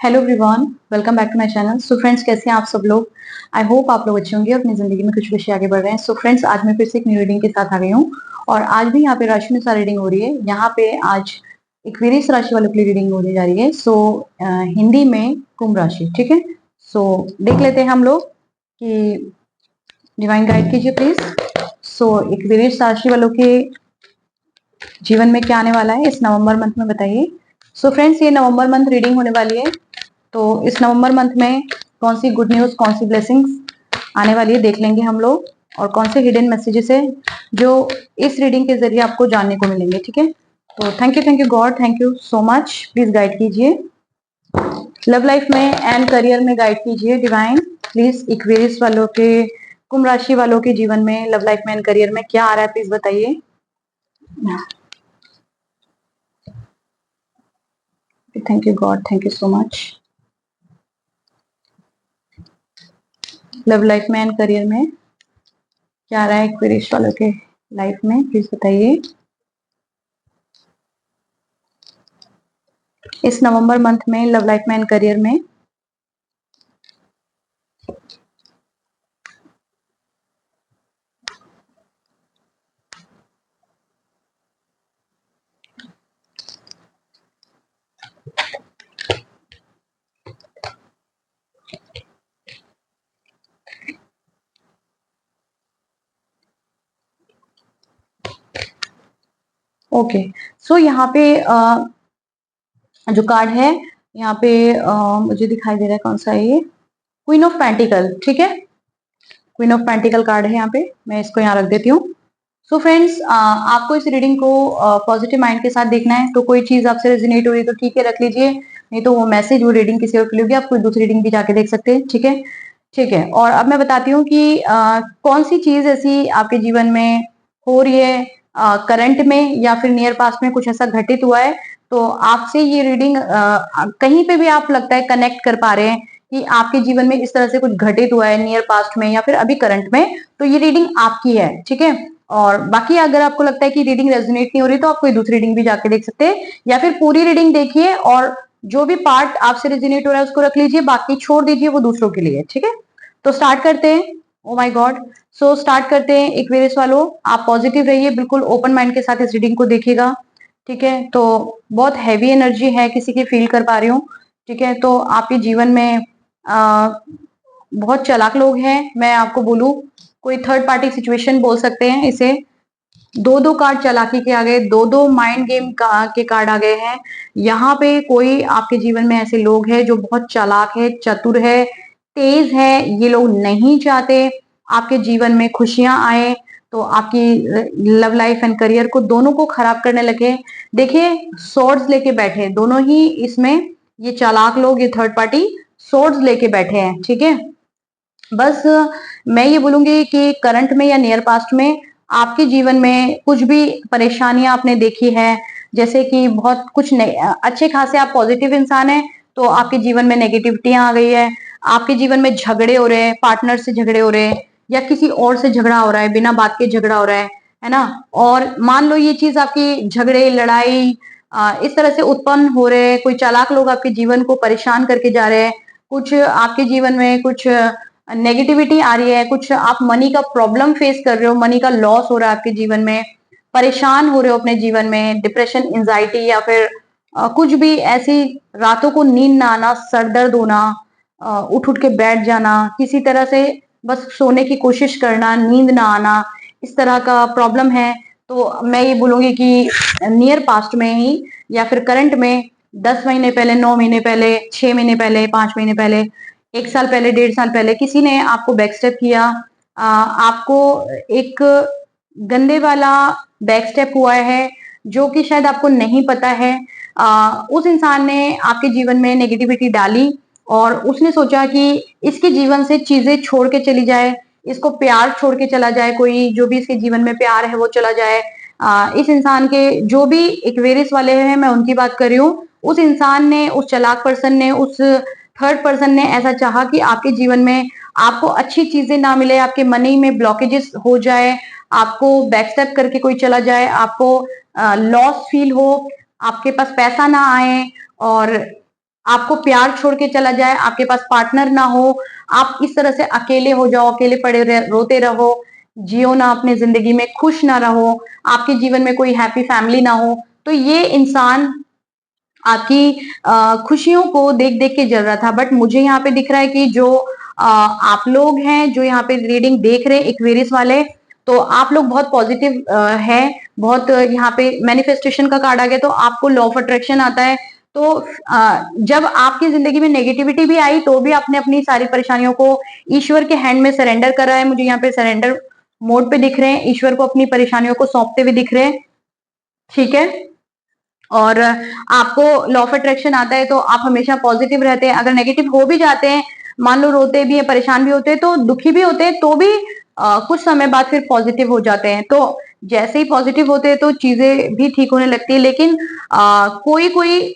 Hello everyone, welcome back to my channel. So friends, कैसे हैं आप सब लोग। आई होप आप लोग अच्छे होंगे, अपनी जिंदगी में खुशी खुशी आगे बढ़ रहे हैं। सो फ्रेंड्स, आज मैं फिर से एक न्यू रीडिंग के साथ आ गई हूँ और आज भी यहाँ पे राशि अनुसार रीडिंग हो रही है। यहाँ पे आज एक्वेरियस राशि वालों के लिए रीडिंग होने जा रही है। हिंदी में कुंभ राशि, ठीक है। देख लेते हैं हम लोग कि डिवाइन गाइड कीजिए प्लीज। एक्वेरियस राशि वालों के जीवन में क्या आने वाला है इस नवंबर मंथ में, बताइए। फ्रेंड्स, ये नवंबर मंथ रीडिंग होने वाली है। तो इस नवंबर मंथ में कौन सी गुड न्यूज, कौन सी ब्लेसिंग्स आने वाली है, देख लेंगे हम लोग। और कौन से हिडन मैसेजेस है जो इस रीडिंग के जरिए आपको जानने को मिलेंगे, ठीक है। तो thank you God, thank you so much. Please guide कीजिए लव लाइफ में एंड करियर में, गाइड कीजिए डिवाइन प्लीज। इक्वेरियस वालों के, कुंभ राशि वालों के जीवन में लव लाइफ में एंड करियर में क्या आ रहा है, प्लीज बताइए। Thank you God, thank you so much. Love life में एंड करियर में क्या आ रहा है एक्वेरियस वालों के लाइफ में, प्लीज बताइए। इस नवंबर मंथ में लव लाइफ में एंड करियर में ओके। यहाँ पे जो कार्ड है यहाँ पे मुझे दिखाई दे रहा है, कौन सा है ये, क्वीन ऑफ पेंटिकल, ठीक है। क्वीन ऑफ पेंटिकल कार्ड है यहाँ पे, मैं इसको यहाँ रख देती हूँ। फ्रेंड्स, आपको इस रीडिंग को पॉजिटिव माइंड के साथ देखना है। तो कोई चीज आपसे रेजोनेट हो रही तो ठीक है, रख लीजिए। नहीं तो वो मैसेज, वो रीडिंग किसी और के लिए होगी, आप कोई दूसरी रीडिंग भी जाके देख सकते हैं, ठीक है। ठीक है, और अब मैं बताती हूँ कि कौन सी चीज ऐसी आपके जीवन में हो रही है करंट में या फिर नियर पास्ट में कुछ ऐसा घटित हुआ है। तो आपसे ये रीडिंग कहीं पे भी आप लगता है कनेक्ट कर पा रहे हैं कि आपके जीवन में इस तरह से कुछ घटित हुआ है नियर पास्ट में या फिर अभी करंट में, तो ये रीडिंग आपकी है, ठीक है। और बाकी अगर आपको लगता है कि रीडिंग रेजोनेट नहीं हो रही तो आप कोई दूसरी रीडिंग भी जाके देख सकते हैं, या फिर पूरी रीडिंग देखिए और जो भी पार्ट आपसे रेजोनेट हो रहा है उसको रख लीजिए, बाकी छोड़ दीजिए, वो दूसरों के लिए, ठीक है। तो स्टार्ट करते हैं। Oh my God. स्टार्ट करते हैं। एक्वेरियस वालों, आप पॉजिटिव रहिए, बिल्कुल ओपन माइंड के साथ इस रीडिंग को देखिएगा, ठीक है। तो बहुत हैवी एनर्जी है किसी की, फील कर पा रही हूँ, ठीक है। तो आपके जीवन में बहुत चालाक लोग हैं, मैं आपको बोलूं, कोई थर्ड पार्टी सिचुएशन बोल सकते हैं इसे। दो दो कार्ड चालाकी के आ गए, दो दो माइंड गेम के कार्ड आ गए हैं। यहाँ पे कोई आपके जीवन में ऐसे लोग हैं जो बहुत चालाक है, चतुर है, तेज है। ये लोग नहीं चाहते आपके जीवन में खुशियां आए, तो आपकी लव लाइफ एंड करियर को दोनों को खराब करने लगे। देखिए, सोर्ड्स लेके बैठे दोनों ही इसमें, ये चालाक लोग, ये थर्ड पार्टी सोर्ड्स लेके बैठे हैं, ठीक है। बस मैं ये बोलूंगी कि करंट में या नियर पास्ट में आपके जीवन में कुछ भी परेशानियां आपने देखी है, जैसे कि बहुत कुछ अच्छे खासे आप पॉजिटिव इंसान हैं, तो आपके जीवन में नेगेटिविटियां आ गई है। आपके जीवन में झगड़े हो रहे हैं, पार्टनर से झगड़े हो रहे हैं या किसी और से झगड़ा हो रहा है, बिना बात के झगड़ा हो रहा है ना। और मान लो ये चीज आपकी झगड़े, लड़ाई इस तरह से उत्पन्न हो रहे हैं, कोई चालाक लोग आपके जीवन को परेशान करके जा रहे हैं, कुछ आपके जीवन में कुछ नेगेटिविटी आ रही है, कुछ आप मनी का प्रॉब्लम फेस कर रहे हो, मनी का लॉस हो रहा है आपके जीवन में, परेशान हो रहे हो अपने जीवन में, डिप्रेशन, एंजाइटी या फिर कुछ भी ऐसी, रातों को नींद ना आना, सर दर्द होना, उठ उठ के बैठ जाना, किसी तरह से बस सोने की कोशिश करना, नींद ना आना, इस तरह का प्रॉब्लम है। तो मैं ये बोलूंगी कि नियर पास्ट में ही या फिर करंट में 10 महीने पहले, 9 महीने पहले, 6 महीने पहले, 5 महीने पहले, 1 साल पहले, 1.5 साल पहले किसी ने आपको बैक स्टेप किया, आपको एक गंदे वाला बैक स्टेप हुआ है जो कि शायद आपको नहीं पता है। उस इंसान ने आपके जीवन में नेगेटिविटी डाली और उसने सोचा कि इसके जीवन से चीजें छोड़ के चली जाए, इसको प्यार छोड़ के चला जाए, कोई जो भी इसके जीवन में प्यार है वो चला जाए। इस इंसान के जो भी एक्वेरियस वाले हैं, मैं उनकी बात कर रही हूँ, उस इंसान ने, उस चालाक पर्सन ने, उस थर्ड पर्सन ने ऐसा चाहा कि आपके जीवन में आपको अच्छी चीजें ना मिले, आपके मनी में ब्लॉकेजेस हो जाए, आपको बैकस्टेप करके कोई चला जाए, आपको लॉस फील हो, आपके पास पैसा ना आए और आपको प्यार छोड़ के चला जाए, आपके पास पार्टनर ना हो, आप इस तरह से अकेले हो जाओ, अकेले पड़े रोते रहो, जियो ना अपनी जिंदगी में, खुश ना रहो, आपके जीवन में कोई हैप्पी फैमिली ना हो, तो ये इंसान आपकी खुशियों को देख देख के जल रहा था। बट मुझे यहाँ पे दिख रहा है कि जो आप लोग हैं जो यहाँ पे रीडिंग देख रहे हैं एक्वेरियस वाले, तो आप लोग बहुत पॉजिटिव है, बहुत यहाँ पे मैनिफेस्टेशन का कार्ड आ गया, तो आपको लॉ ऑफ अट्रैक्शन आता है। तो जब आपकी जिंदगी में नेगेटिविटी भी आई तो भी आपने अपनी सारी परेशानियों को ईश्वर के हैंड में सरेंडर करा है। मुझे यहाँ पे सरेंडर मोड पे दिख रहे हैं, ईश्वर को अपनी परेशानियों को सौंपते हुए दिख रहे हैं, ठीक है। और आपको लॉ ऑफ अट्रैक्शन आता है तो आप हमेशा पॉजिटिव रहते हैं। अगर नेगेटिव हो भी जाते हैं, मान लो रोते भी हैं, परेशान भी होते हैं, तो दुखी भी होते हैं, तो भी कुछ समय बाद फिर पॉजिटिव हो जाते हैं। तो जैसे ही पॉजिटिव होते हैं तो चीजें भी ठीक होने लगती है। लेकिन कोई कोई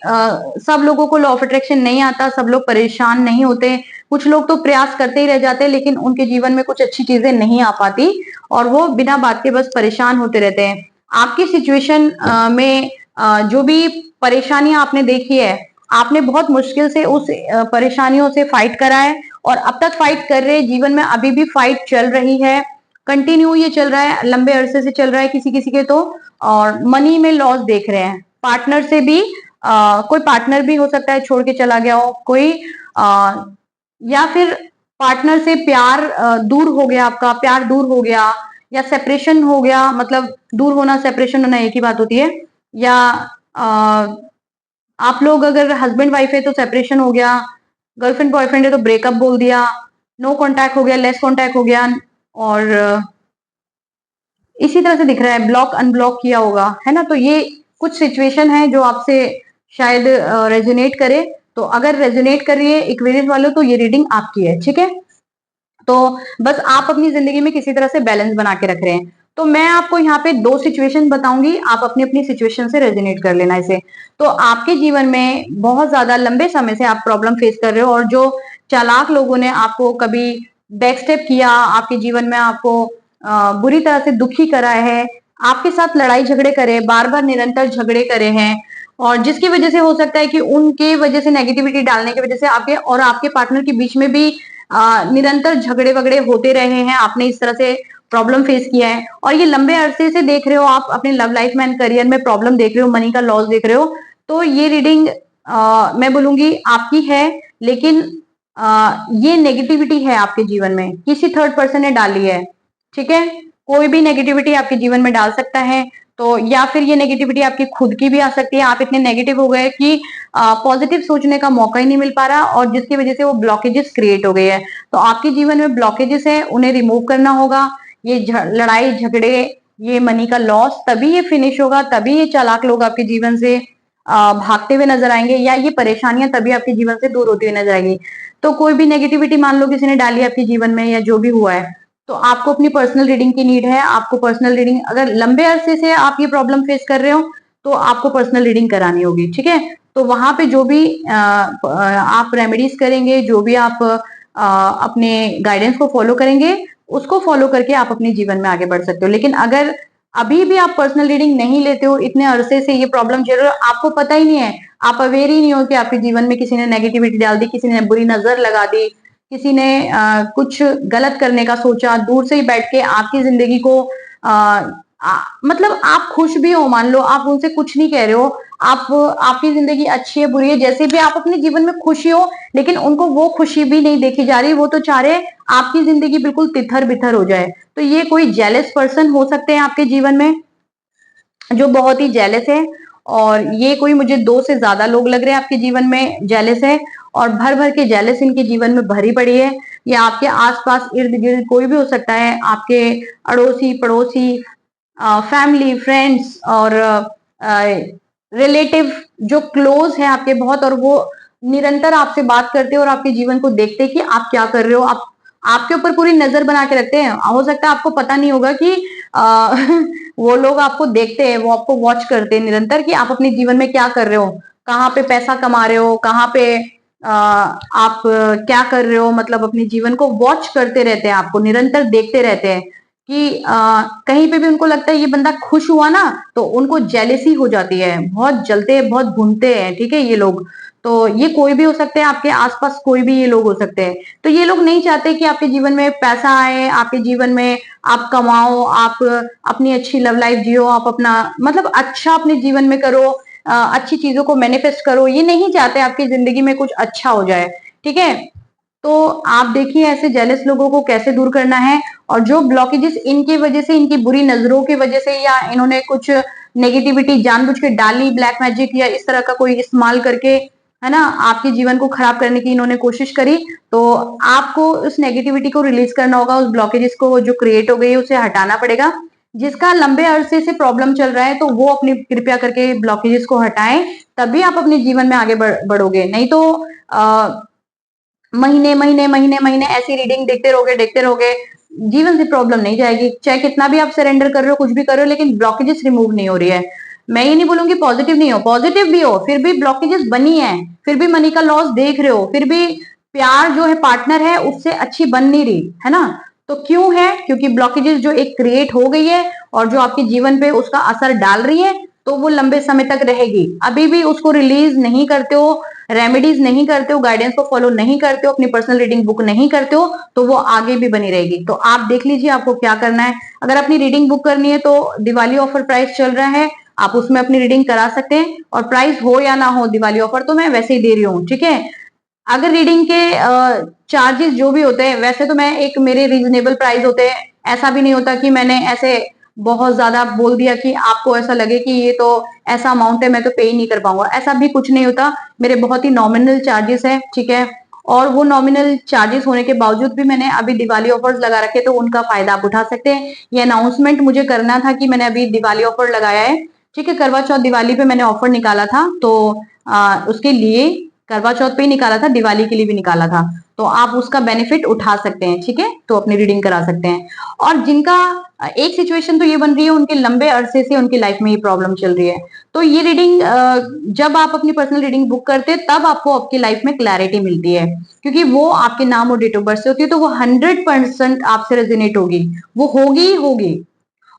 सब लोगों को लॉ ऑफ अट्रैक्शन नहीं आता, सब लोग परेशान नहीं होते, कुछ लोग तो प्रयास करते ही रह जाते हैं लेकिन उनके जीवन में कुछ अच्छी चीजें नहीं आ पाती और वो बिना बात के बस परेशान होते रहते हैं। आपकी सिचुएशन में जो भी परेशानियां आपने देखी है, आपने बहुत मुश्किल से उस परेशानियों से फाइट करा है और अब तक फाइट कर रहे हैं, जीवन में अभी भी फाइट चल रही है, कंटिन्यू ये चल रहा है, लंबे अरसे से चल रहा है किसी किसी के तो। और मनी में लॉस देख रहे हैं, पार्टनर से भी कोई पार्टनर भी हो सकता है छोड़ के चला गया हो कोई, या फिर पार्टनर से प्यार दूर हो गया, आपका प्यार दूर हो गया या सेपरेशन हो गया, मतलब दूर होना सेपरेशन होना एक ही बात होती है। या आप लोग अगर हस्बैंड वाइफ है तो सेपरेशन हो गया, गर्लफ्रेंड बॉयफ्रेंड है तो ब्रेकअप बोल दिया, नो कांटेक्ट हो गया, लेस कांटेक्ट हो गया, और इसी तरह से दिख रहा है ब्लॉक अनब्लॉक किया होगा, है ना। तो ये कुछ सिचुएशन है जो आपसे शायद रेजोनेट करे। तो अगर रेजोनेट कर रही है एक्वेरियस वालों तो ये रीडिंग आपकी है, ठीक है। तो बस आप अपनी जिंदगी में किसी तरह से बैलेंस बना के रख रहे हैं। तो मैं आपको यहाँ पे दो सिचुएशन बताऊंगी, आप अपनी अपनी सिचुएशन से रेजोनेट कर लेना इसे। तो आपके जीवन में बहुत ज्यादा लंबे समय से आप प्रॉब्लम फेस कर रहे हो और जो चालाक लोगों ने आपको कभी बैक स्टेप किया, आपके जीवन में आपको बुरी तरह से दुखी करा है, आपके साथ लड़ाई झगड़े करे, बार बार निरंतर झगड़े करे हैं, और जिसकी वजह से हो सकता है कि उनके वजह से नेगेटिविटी डालने की वजह से आपके और आपके पार्टनर के बीच में भी निरंतर झगड़े वगड़े होते रहे हैं, आपने इस तरह से प्रॉब्लम फेस किया है और ये लंबे अरसे से देख रहे हो आप, अपने लव लाइफ में एंड करियर में प्रॉब्लम देख रहे हो, मनी का लॉस देख रहे हो। तो ये रीडिंग मैं बोलूंगी आपकी है, लेकिन ये नेगेटिविटी है आपके जीवन में, किसी थर्ड पर्सन ने डाली है, ठीक है। कोई भी नेगेटिविटी आपके जीवन में डाल सकता है, तो या फिर ये नेगेटिविटी आपकी खुद की भी आ सकती है। आप इतने नेगेटिव हो गए कि पॉजिटिव सोचने का मौका ही नहीं मिल पा रहा और जिसकी वजह से वो ब्लॉकेजेस क्रिएट हो गए हैं। तो आपके जीवन में ब्लॉकेजेस है, उन्हें रिमूव करना होगा। ये लड़ाई झगड़े, ये मनी का लॉस तभी ये फिनिश होगा, तभी ये चालाक लोग आपके जीवन से भागते हुए नजर आएंगे, या ये परेशानियां तभी आपके जीवन से दूर होती हुई नजर आएंगी। तो कोई भी नेगेटिविटी मान लो किसी ने डाली है आपके जीवन में या जो भी हुआ है, तो आपको अपनी पर्सनल रीडिंग की नीड है। आपको पर्सनल रीडिंग, अगर लंबे अरसे से आप ये प्रॉब्लम फेस कर रहे हो तो आपको पर्सनल रीडिंग करानी होगी, ठीक है। तो वहां पे जो भी आप रेमेडीज करेंगे, जो भी आप अपने गाइडेंस को फॉलो करेंगे, उसको फॉलो करके आप अपने जीवन में आगे बढ़ सकते हो। लेकिन अगर अभी भी आप पर्सनल रीडिंग नहीं लेते हो, इतने अरसे से ये प्रॉब्लम झेल रहे हो, आपको पता ही नहीं है, आप अवेयर ही नहीं हो कि आपके जीवन में किसी ने नेगेटिविटी डाल दी, किसी ने बुरी नजर लगा दी, किसी ने कुछ गलत करने का सोचा, दूर से ही बैठ के आपकी जिंदगी को मतलब आप खुश भी हो, मान लो आप उनसे कुछ नहीं कह रहे हो, आप आपकी जिंदगी अच्छी है बुरी है, जैसे भी आप अपने जीवन में खुशी हो, लेकिन उनको वो खुशी भी नहीं देखी जा रही, वो तो चाह रहे आपकी जिंदगी बिल्कुल तिथर बिथर हो जाए। तो ये कोई जेलस पर्सन हो सकते हैं आपके जीवन में, जो बहुत ही जेलस है, और ये कोई मुझे दो से ज्यादा लोग लग रहे हैं आपके जीवन में जेलस है, और भर भर के जेलस इनके जीवन में भरी पड़ी है। या आपके आसपास इर्द गिर्द कोई भी हो सकता है, आपके अड़ोसी पड़ोसी, फैमिली फ्रेंड्स और रिलेटिव जो क्लोज है आपके बहुत, और वो निरंतर आपसे बात करते हैं और आपके जीवन को देखते हैं कि आप क्या कर रहे हो, आप आपके ऊपर पूरी नजर बना के रखते हैं। हो सकता है आपको पता नहीं होगा कि वो लोग आपको देखते हैं, वो आपको वॉच करते हैं निरंतर कि आप अपने जीवन में क्या कर रहे हो, कहाँ पे पैसा कमा रहे हो, कहाँ पे आप क्या कर रहे हो, मतलब अपने जीवन को वॉच करते रहते हैं, आपको निरंतर देखते रहते हैं कि कहीं पे भी उनको लगता है ये बंदा खुश हुआ ना तो उनको जेलेसी हो जाती है, बहुत जलते हैं, बहुत भूनते हैं, ठीक है ये लोग। तो ये कोई भी हो सकते हैं, आपके आसपास कोई भी ये लोग हो सकते हैं। तो ये लोग नहीं चाहते कि आपके जीवन में पैसा आए, आपके जीवन में आप कमाओ, आप अपनी अच्छी लव लाइफ जियो, आप अपना मतलब अच्छा अपने जीवन में करो, अच्छी चीजों को मैनिफेस्ट करो। ये नहीं चाहते आपकी जिंदगी में कुछ अच्छा हो जाए, ठीक है। तो आप देखिए ऐसे जेलस लोगों को कैसे दूर करना है। और जो ब्लॉकेजेस इनकी वजह से, इनकी बुरी नजरों की वजह से, या इन्होंने कुछ नेगेटिविटी जानबूझ के डाली, ब्लैक मैजिक या इस तरह का कोई इस्तेमाल करके, है ना, आपके जीवन को खराब करने की इन्होंने कोशिश करी, तो आपको उस नेगेटिविटी को रिलीज करना होगा, उस ब्लॉकेजेस को जो क्रिएट हो गई है उसे हटाना पड़ेगा। जिसका लंबे अरसे से प्रॉब्लम चल रहा है तो वो अपनी कृपया करके ब्लॉकेजेस को हटाएं, तभी आप अपने जीवन में आगे बढ़ोगे। नहीं तो महीने महीने महीने महीने ऐसी रीडिंग देखते रहोगे, जीवन से प्रॉब्लम नहीं जाएगी। चाहे कितना भी आप सरेंडर कर रहे हो, कुछ भी कर रहे हो, लेकिन ब्लॉकेजेस रिमूव नहीं हो रही है। मैं ये नहीं बोलूंगी पॉजिटिव नहीं हो, पॉजिटिव भी हो, फिर भी ब्लॉकेजेस बनी है, फिर भी मनी का लॉस देख रहे हो, फिर भी प्यार जो है पार्टनर है उससे अच्छी बन नहीं रही है ना। तो क्यों है? क्योंकि ब्लॉकेजेस जो एक क्रिएट हो गई है और जो आपके जीवन पे उसका असर डाल रही है, तो वो लंबे समय तक रहेगी। अभी भी उसको रिलीज नहीं करते हो, रेमेडीज नहीं करते हो, गाइडेंस को फॉलो नहीं करते हो, अपनी पर्सनल रीडिंग बुक नहीं करते हो, तो वो आगे भी बनी रहेगी। तो आप देख लीजिए आपको क्या करना है। अगर अपनी रीडिंग बुक करनी है तो दिवाली ऑफर प्राइस चल रहा है, आप उसमें अपनी रीडिंग करा सकते हैं। और प्राइस हो या ना हो, दिवाली ऑफर तो मैं वैसे ही दे रही हूँ, ठीक है। अगर रीडिंग के चार्जेस जो भी होते हैं, वैसे तो मैं एक मेरे रीजनेबल प्राइस होते हैं। ऐसा भी नहीं होता कि मैंने ऐसे बहुत ज्यादा बोल दिया कि आपको ऐसा लगे कि ये तो ऐसा अमाउंट है मैं तो पे ही नहीं कर पाऊंगा, ऐसा भी कुछ नहीं होता। मेरे बहुत ही नॉमिनल चार्जेस है, ठीक है। और वो नॉमिनल चार्जेस होने के बावजूद भी मैंने अभी दिवाली ऑफर्स लगा रखे, तो उनका फायदा आप उठा सकते हैं। ये अनाउंसमेंट मुझे करना था कि मैंने अभी दिवाली ऑफर लगाया है, ठीक है। करवा चौथ दिवाली पे मैंने ऑफर निकाला था, तो उसके लिए करवा चौथ पे ही निकाला था, दिवाली के लिए भी निकाला था, तो आप उसका बेनिफिट उठा सकते हैं, ठीक है। तो अपनी रीडिंग करा सकते हैं। और जिनका एक सिचुएशन तो ये बन रही है, उनके लंबे अरसे से उनकी लाइफ में ये प्रॉब्लम चल रही है, तो ये रीडिंग जब आप अपनी पर्सनल रीडिंग बुक करते हैं तब आपको आपकी लाइफ में क्लैरिटी मिलती है, क्योंकि वो आपके नाम और डेट ऑफ बर्थ से होती है, तो वो 100% आपसे रेजोनेट होगी, वो होगी ही होगी।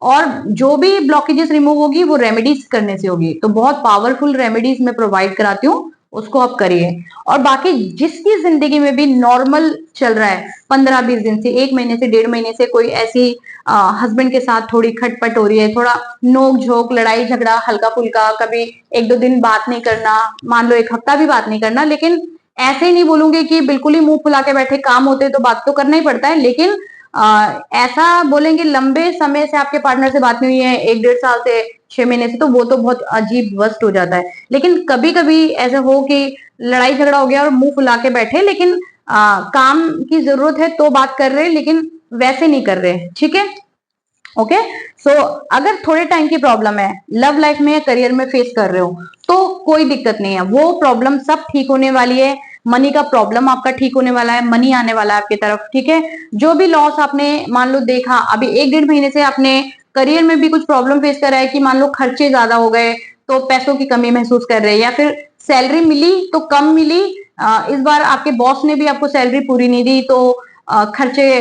और जो भी ब्लॉकेजेस रिमूव होगी वो रेमेडीज करने से होगी। तो बहुत पावरफुल रेमेडीज मैं प्रोवाइड कराती हूँ, उसको आप करिए। और बाकी जिसकी जिंदगी में भी नॉर्मल चल रहा है, 15-20 दिन से, 1 महीने से, 1.5 महीने से कोई ऐसी हस्बैंड के साथ थोड़ी खटपट हो रही है, थोड़ा नोक झोंक, लड़ाई झगड़ा हल्का फुल्का, कभी 1-2 दिन बात नहीं करना, मान लो 1 हफ्ता भी बात नहीं करना, लेकिन ऐसे ही नहीं बोलूंगी कि बिल्कुल ही मुंह फुला के बैठे, काम होते तो बात तो करना ही पड़ता है, लेकिन ऐसा बोलेंगे लंबे समय से आपके पार्टनर से बात नहीं हुई है, 1-1.5 साल से, 6 महीने से, तो वो तो बहुत अजीब वस्ट हो जाता है। लेकिन कभी कभी ऐसा हो कि लड़ाई झगड़ा हो गया और मुंह फुला के बैठे, लेकिन काम की जरूरत है तो बात कर रहे हैं, लेकिन वैसे नहीं कर रहे, ठीक है। ओके। सो अगर थोड़े टाइम की प्रॉब्लम है, लव लाइफ में या करियर में फेस कर रहे हो, तो कोई दिक्कत नहीं है, वो प्रॉब्लम सब ठीक होने वाली है। मनी का प्रॉब्लम आपका ठीक होने वाला है, मनी आने वाला है आपकी तरफ, ठीक है। जो भी लॉस आपने मान लो देखा, अभी 1-1.5 महीने से आपने करियर में भी कुछ प्रॉब्लम फेस करा है कि मान लो खर्चे ज्यादा हो गए, तो पैसों की कमी महसूस कर रहे हैं, या फिर सैलरी मिली तो कम मिली, इस बार आपके बॉस ने भी आपको सैलरी पूरी नहीं दी, तो खर्चे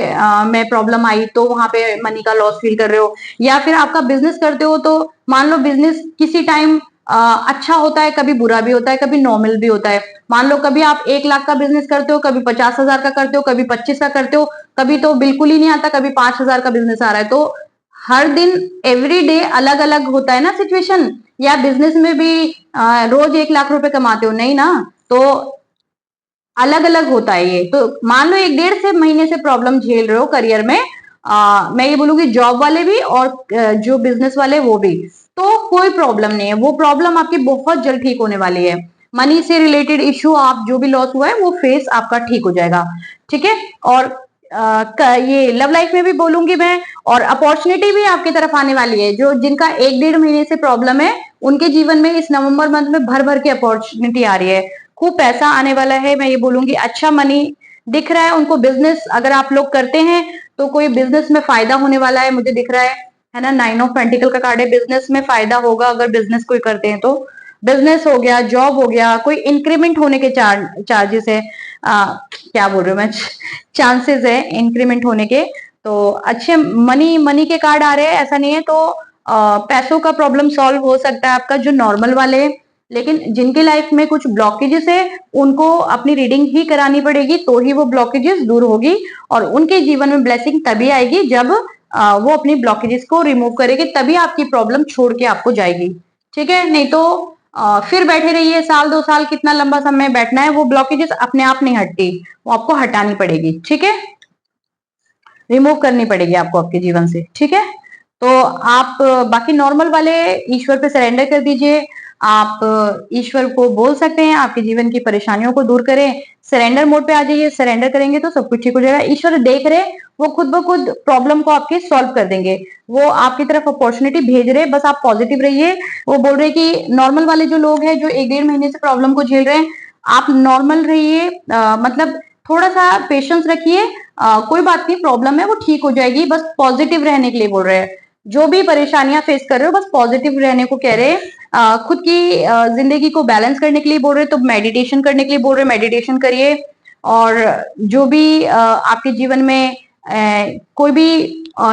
में प्रॉब्लम आई, तो वहां पे मनी का लॉस फील कर रहे हो। या फिर आपका बिजनेस करते हो, तो मान लो बिजनेस किसी टाइम अच्छा होता है, कभी बुरा भी होता है, कभी नॉर्मल भी होता है। मान लो कभी आप 1 लाख का बिजनेस करते हो, कभी 50,000 का करते हो, कभी 25 का करते हो, कभी तो बिल्कुल ही नहीं आता, कभी 5,000 का बिजनेस आ रहा है। तो हर दिन, एवरी डे अलग अलग होता है ना सिचुएशन। या बिजनेस में भी रोज 1 लाख रुपए कमाते हो, नहीं ना, तो अलग अलग होता है ये। तो मान लो 1-1.5 से महीने से प्रॉब्लम झेल रहे हो करियर में, मैं ये बोलूंगी जॉब वाले भी और जो बिजनेस वाले वो भी, तो कोई प्रॉब्लम नहीं है, वो प्रॉब्लम आपकी बहुत जल्द ठीक होने वाली है। मनी से रिलेटेड इश्यू, आप जो भी लॉस हुआ है वो फेस आपका ठीक हो जाएगा, ठीक है। और ये लव लाइफ में भी बोलूंगी मैं, और अपॉर्चुनिटी भी आपकी तरफ आने वाली है। जो जिनका 1-1.5 महीने से प्रॉब्लम है, उनके जीवन में इस नवंबर मंथ में भर भर के अपॉर्चुनिटी आ रही है, खूब पैसा आने वाला है। मैं ये बोलूंगी अच्छा मनी दिख रहा है उनको। बिजनेस अगर आप लोग करते हैं तो कोई बिजनेस में फायदा होने वाला है, मुझे दिख रहा है ना। 9 ऑफ पेंटिकल का कार्ड है, बिजनेस में फायदा होगा अगर बिजनेस कोई करते हैं तो। बिजनेस हो गया, जॉब हो गया, कोई इंक्रीमेंट होने के चार्जेस है, क्या बोल रही हूँ मैं, चांसेस है इंक्रीमेंट होने के। तो अच्छे मनी मनी के कार्ड आ रहे हैं, ऐसा नहीं है। तो पैसों का प्रॉब्लम सॉल्व हो सकता है आपका, जो नॉर्मल वाले। लेकिन जिनकी लाइफ में कुछ ब्लॉकेजेस है, उनको अपनी रीडिंग ही करानी पड़ेगी, तो ही वो ब्लॉकेजेस दूर होगी, और उनके जीवन में ब्लेसिंग तभी आएगी जब वो अपनी ब्लॉकेजेस को रिमूव करेगी, तभी आपकी प्रॉब्लम छोड़ के आपको जाएगी। ठीक है, नहीं तो फिर बैठे रहिए, साल 2 साल कितना लंबा समय बैठना है, वो ब्लॉकेजेस अपने आप नहीं हटती, वो आपको हटानी पड़ेगी। ठीक है, रिमूव करनी पड़ेगी आपको आपके जीवन से। ठीक है, तो आप बाकी नॉर्मल वाले ईश्वर पे सरेंडर कर दीजिए। आप ईश्वर को बोल सकते हैं आपके जीवन की परेशानियों को दूर करें, सरेंडर मोड पे आ जाइए। सरेंडर करेंगे तो सब कुछ ठीक हो जाएगा। ईश्वर देख रहे, वो खुद ब खुद प्रॉब्लम को आपके सॉल्व कर देंगे। वो आपकी तरफ अपॉर्चुनिटी भेज रहे, बस आप पॉजिटिव रहिए। वो बोल रहे कि नॉर्मल वाले जो लोग हैं, जो 1-1.5 महीने से प्रॉब्लम को झेल रहे हैं, आप नॉर्मल रहिए, मतलब थोड़ा सा पेशेंस रखिए। कोई बात नहीं, प्रॉब्लम है वो ठीक हो जाएगी, बस पॉजिटिव रहने के लिए बोल रहे हैं। जो भी परेशानियां फेस कर रहे हो, बस पॉजिटिव रहने को कह रहे हैं। खुद की जिंदगी को बैलेंस करने के लिए बोल रहे हैं, तो मेडिटेशन करने के लिए बोल रहे हैं, मेडिटेशन करिए। और जो भी आपके जीवन में कोई भी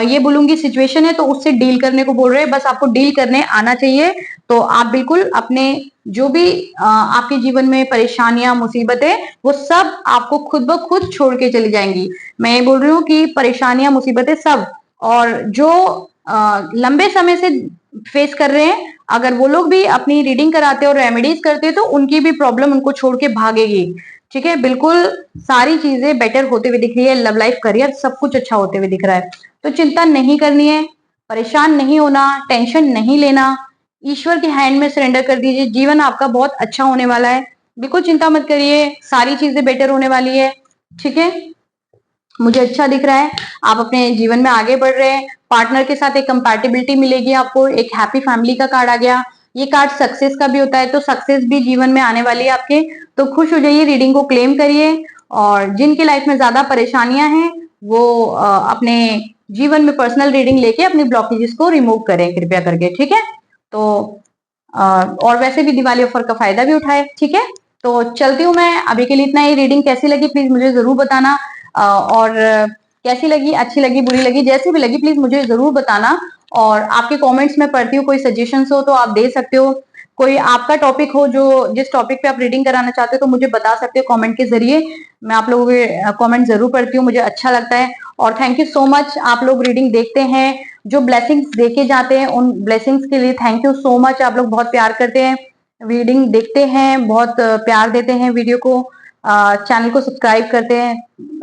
ये बोलूंगी सिचुएशन है, तो उससे डील करने को बोल रहे हैं, बस आपको डील करने आना चाहिए। तो आप बिल्कुल अपने जो भी आपके जीवन में परेशानियां मुसीबतें, वो सब आपको खुद ब खुद छोड़ के चली जाएंगी। मैं ये बोल रही हूँ कि परेशानियां मुसीबतें सब, और जो लंबे समय से फेस कर रहे हैं, अगर वो लोग भी अपनी रीडिंग कराते और रेमेडीज करते, तो उनकी भी प्रॉब्लम उनको छोड़ के भागेगी। ठीक है, बिल्कुल सारी चीजें बेटर होते हुए दिख रही है, लव लाइफ, करियर, सब कुछ अच्छा होते हुए दिख रहा है। तो चिंता नहीं करनी है, परेशान नहीं होना, टेंशन नहीं लेना, ईश्वर के हैंड में सरेंडर कर दीजिए। जीवन आपका बहुत अच्छा होने वाला है, बिल्कुल चिंता मत करिए, सारी चीजें बेटर होने वाली है। ठीक है, मुझे अच्छा दिख रहा है, आप अपने जीवन में आगे बढ़ रहे हैं। पार्टनर के साथ एक कंपैटिबिलिटी मिलेगी आपको, एक हैप्पी फैमिली का कार्ड आ गया। ये कार्ड सक्सेस का भी होता है, तो सक्सेस भी जीवन में आने वाली है आपके। तो खुश हो जाइए, रीडिंग को क्लेम करिए। और जिनकी लाइफ में ज्यादा परेशानियां हैं, वो अपने जीवन में पर्सनल रीडिंग लेके अपनी ब्लॉकेजेस को रिमूव करें कृपया करके। ठीक है, तो और वैसे भी दिवाली ऑफर का फायदा भी उठाए। ठीक है, तो चलती हूँ मैं, अभी के लिए इतना ही। रीडिंग कैसी लगी प्लीज मुझे जरूर बताना, और कैसी लगी, अच्छी लगी, बुरी लगी, जैसी भी लगी प्लीज मुझे जरूर बताना। और आपके कमेंट्स में पढ़ती हूँ, कोई सजेशंस हो तो आप दे सकते हो। कोई आपका टॉपिक हो जो जिस टॉपिक पे आप रीडिंग कराना चाहते हो, तो मुझे बता सकते हो कमेंट के जरिए। मैं आप लोगों के कमेंट जरूर पढ़ती हूँ, मुझे अच्छा लगता है। और थैंक यू सो मच, आप लोग रीडिंग देखते हैं, जो ब्लेसिंग्स देके जाते हैं, उन ब्लेसिंग्स के लिए थैंक यू सो मच। आप लोग बहुत प्यार करते हैं, रीडिंग देखते हैं, बहुत प्यार देते हैं वीडियो को, चैनल को सब्सक्राइब करते हैं,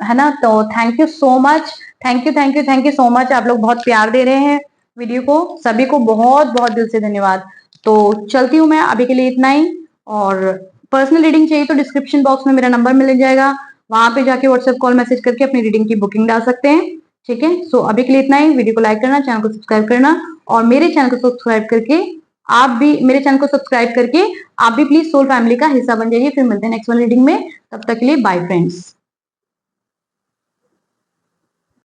है ना। तो thank you so much, thank you thank you thank you so much. आप लोग बहुत प्यार दे रहे हैं वीडियो को, सभी को बहुत बहुत दिल से धन्यवाद। तो चलती हूँ मैं, अभी के लिए इतना ही। और पर्सनल रीडिंग चाहिए तो डिस्क्रिप्शन बॉक्स में मेरा नंबर मिल जाएगा, वहां पे जाके व्हाट्सएप कॉल मैसेज करके अपनी रीडिंग की बुकिंग डाल सकते हैं। ठीक है, सो अभी के लिए इतना ही। वीडियो को लाइक करना, चैनल को सब्सक्राइब करना, और मेरे चैनल को सब्सक्राइब करके आप भी मेरे चैनल को सब्सक्राइब करके आप भी प्लीज सोल फैमिली का हिस्सा बन जाइए। फिर मिलते हैं नेक्स्ट वन रीडिंग में, तब तक के लिए बाय फ्रेंड्स।